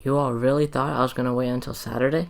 You all really thought I was going to wait until Saturday?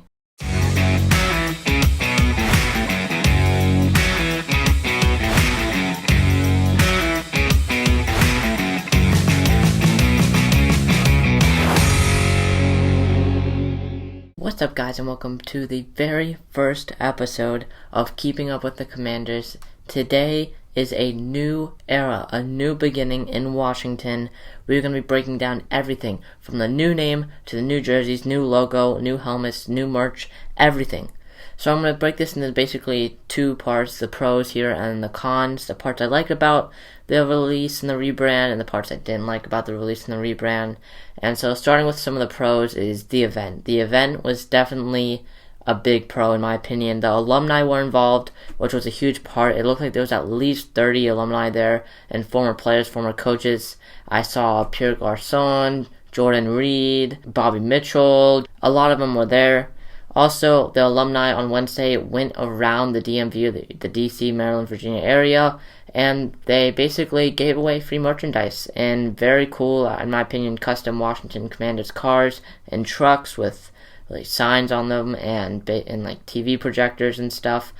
What's up, guys, and welcome to the very first episode of Keeping Up with the Commanders. Today is a new era, a new beginning in Washington. We're going to be breaking down everything from the new name to the new jerseys, new logo, new helmets, new merch, everything. So I'm going to break this into basically two parts, the pros here and the cons, the parts I like about the release and the rebrand, and the parts I didn't like about the release and the rebrand. And so starting with some of the pros is the event. The event was definitely a big pro in my opinion. The alumni were involved, which was a huge part. It looked like there was at least 30 alumni there, and former players, former coaches. I saw Pierre Garçon, Jordan Reed, Bobby Mitchell. A lot of them were there. Also, the alumni on Wednesday went around the DMV, the DC, Maryland, Virginia area, and they basically gave away free merchandise and very cool, in my opinion, custom Washington Commanders cars and trucks with like signs on them and like TV projectors and stuff,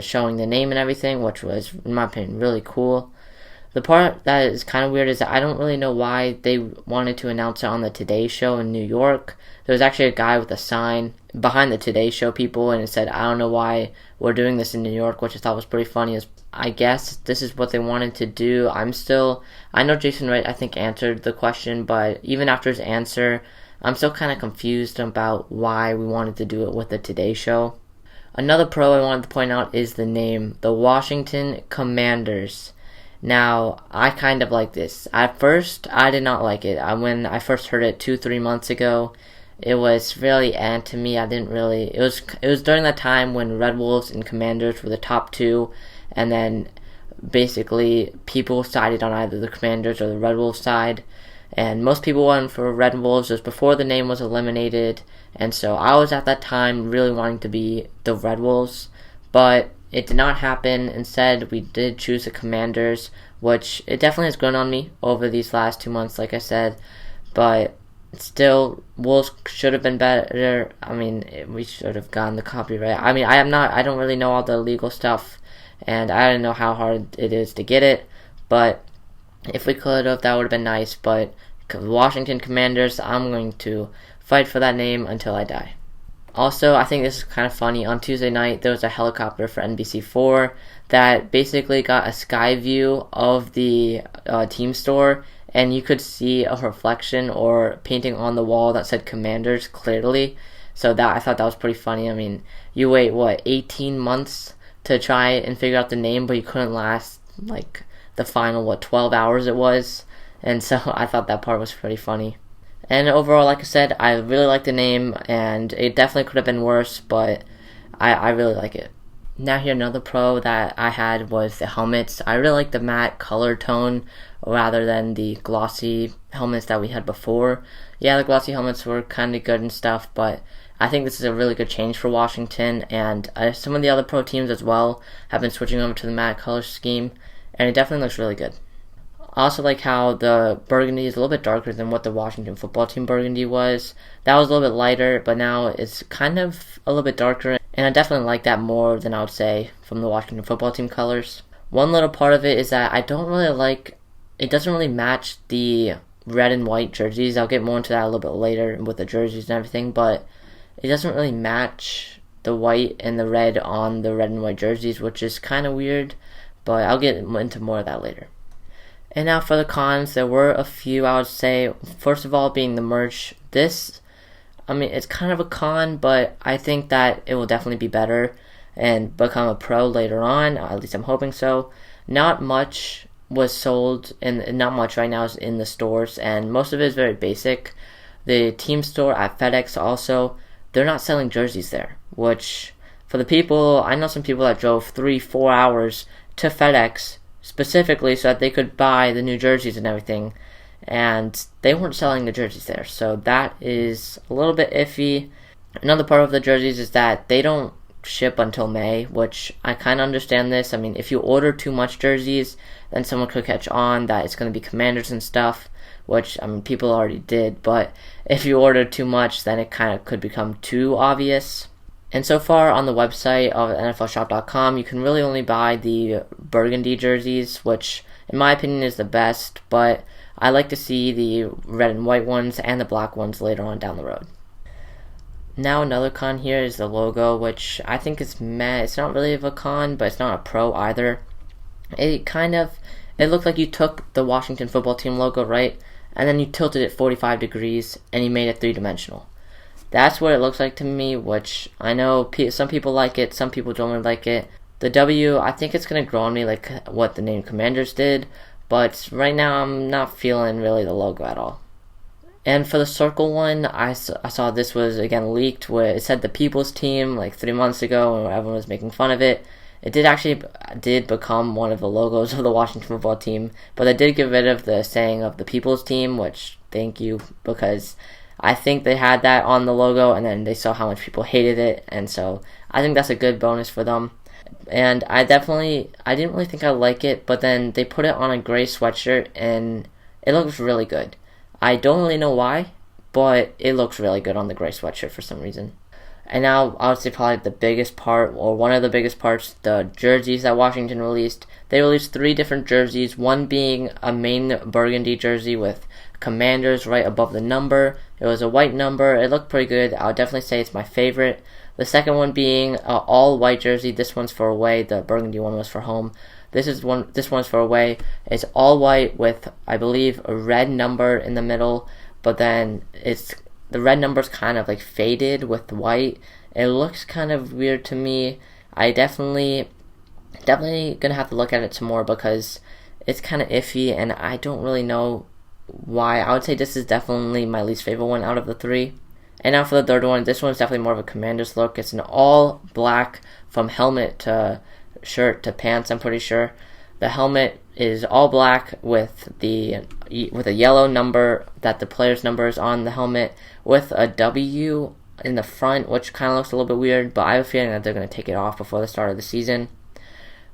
showing the name and everything, which was, in my opinion, really cool. The part that is kind of weird is that I don't really know why they wanted to announce it on the Today Show in New York. There was actually a guy with a sign behind the Today Show people, and it said, "I don't know why we're doing this in New York," which I thought was pretty funny. I guess this is what they wanted to do. I know Jason Wright, I think, answered the question, but even after his answer, I'm still kind of confused about why we wanted to do it with the Today Show. Another pro I wanted to point out is the name, the Washington Commanders. Now, I kind of like this. At first, I did not like it. When I first heard it 2-3 months ago, it was really to me. I didn't really. It was during that time when Red Wolves and Commanders were the top two, and then basically people sided on either the Commanders or the Red Wolves side. And most people went for Red Wolves. It was before the name was eliminated, and so I was at that time really wanting to be the Red Wolves, but it did not happen. Instead, we did choose the Commanders, which it definitely has grown on me over these last 2 months, like I said, but still, Wolves should have been better. I mean, we should have gotten the copyright. I mean, I don't really know all the legal stuff, and I don't know how hard it is to get it, but if we could have, that would have been nice. But Washington Commanders, I'm going to fight for that name until I die. Also, I think this is kind of funny. On Tuesday night, there was a helicopter for NBC4 that basically got a sky view of the team store, and you could see a reflection or painting on the wall that said Commanders clearly. So I thought that was pretty funny. I mean, you wait, 18 months to try and figure out the name, but you couldn't last, like, the final, 12 hours it was. And so I thought that part was pretty funny. And overall, like I said, I really like the name, and it definitely could have been worse, but I really like it. Now here, another pro that I had was the helmets. I really like the matte color tone rather than the glossy helmets that we had before. Yeah, the glossy helmets were kind of good and stuff, but I think this is a really good change for Washington, and some of the other pro teams as well have been switching over to the matte color scheme, and it definitely looks really good. I also like how the burgundy is a little bit darker than what the Washington football team burgundy was. That was a little bit lighter, but now it's kind of a little bit darker, and I definitely like that more than I would say from the Washington football team colors. One little part of it is that I don't really like, it doesn't really match the red and white jerseys. I'll get more into that a little bit later with the jerseys and everything, but it doesn't really match the white and the red on the red and white jerseys, which is kind of weird, but I'll get into more of that later. And now for the cons, there were a few, I would say. First of all, being the merch. It's kind of a con, but I think that it will definitely be better and become a pro later on. At least I'm hoping so. Not much was sold, and not much right now is in the stores, and most of it is very basic. The team store at FedEx also, they're not selling jerseys there, which for the people, I know some people that drove 3-4 hours to FedEx specifically so that they could buy the new jerseys and everything, and they weren't selling the jerseys there, so that is a little bit iffy. Another part of the jerseys is that they don't ship until May, which I kind of understand this. I mean, if you order too much jerseys, then someone could catch on that it's going to be Commanders and stuff, which, I mean, people already did, but if you order too much, then it kind of could become too obvious. And so far on the website of NFLshop.com, you can really only buy the burgundy jerseys, which in my opinion is the best, but I like to see the red and white ones and the black ones later on down the road. Now another con here is the logo, which I think is meh. It's not really of a con, but it's not a pro either. It looked like you took the Washington football team logo, right, and then you tilted it 45 degrees and you made it three-dimensional. That's what it looks like to me, which I know some people like it, some people don't really like it. The W, I think it's going to grow on me like what the name Commanders did, but right now I'm not feeling really the logo at all. And for the circle one, I saw this was again leaked where it said the People's Team like 3 months ago and everyone was making fun of it. It did become one of the logos of the Washington football team, but they did get rid of the saying of the People's Team, which thank you, because I think they had that on the logo and then they saw how much people hated it, and so I think that's a good bonus for them. And I didn't really think I like it, but then they put it on a gray sweatshirt and it looks really good. I don't really know why, but it looks really good on the gray sweatshirt for some reason. And now, I would say probably the biggest part, or one of the biggest parts, the jerseys that Washington released. They released 3 different jerseys, one being a main burgundy jersey with Commanders right above the number. It was a white number. It looked pretty good. I would definitely say it's my favorite. The second one being an all-white jersey. This one's for away. The burgundy one was for home. This one's for away. It's all white with, I believe, a red number in the middle, but then the red number's kind of like faded with white. It looks kind of weird to me. I definitely gonna have to look at it some more because it's kind of iffy and I don't really know why. I would say this is definitely my least favorite one out of the 3. And now for the third one, this one's definitely more of a Commanders look. It's an all black from helmet to shirt to pants, I'm pretty sure. The helmet is all black with a yellow number that the player's number is on the helmet with a W in the front, which kind of looks a little bit weird, but I have a feeling that they're going to take it off before the start of the season.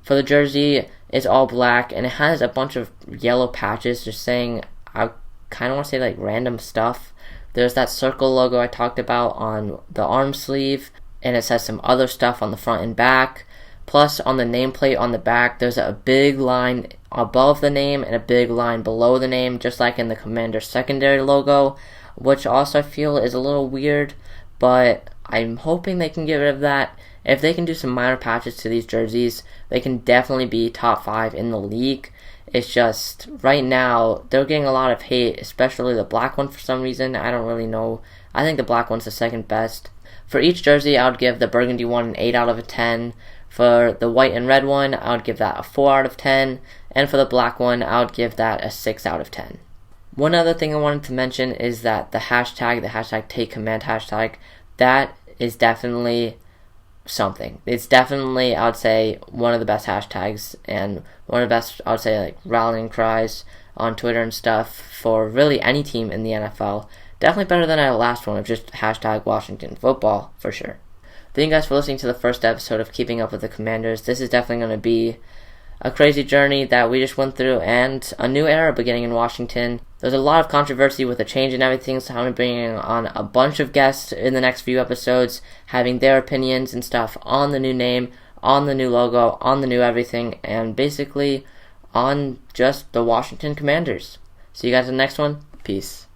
For the jersey, it's all black, and it has a bunch of yellow patches just saying, I kind of want to say like random stuff. There's that circle logo I talked about on the arm sleeve, and it says some other stuff on the front and back. Plus, on the nameplate on the back, there's a big line above the name and a big line below the name, just like in the Commander secondary logo, which also I feel is a little weird, but I'm hoping they can get rid of that. If they can do some minor patches to these jerseys, they can definitely be top 5 in the league. It's just, right now, they're getting a lot of hate, especially the black one for some reason. I don't really know. I think the black one's the second best. For each jersey, I would give the burgundy one an 8 out of 10. For the white and red one, I would give that a 4 out of 10. And for the black one, I would give that a 6 out of 10. One other thing I wanted to mention is that the hashtag TakeCommand hashtag, that is definitely something. It's definitely, I would say, one of the best hashtags and one of the best, I would say, like rallying cries on Twitter and stuff for really any team in the NFL. Definitely better than our last one of just hashtag Washington football for sure. Thank you guys for listening to the first episode of Keeping Up with the Commanders. This is definitely going to be a crazy journey that we just went through and a new era beginning in Washington. There's a lot of controversy with the change and everything, so I'm going to be bringing on a bunch of guests in the next few episodes, having their opinions and stuff on the new name, on the new logo, on the new everything, and basically on just the Washington Commanders. See you guys in the next one. Peace.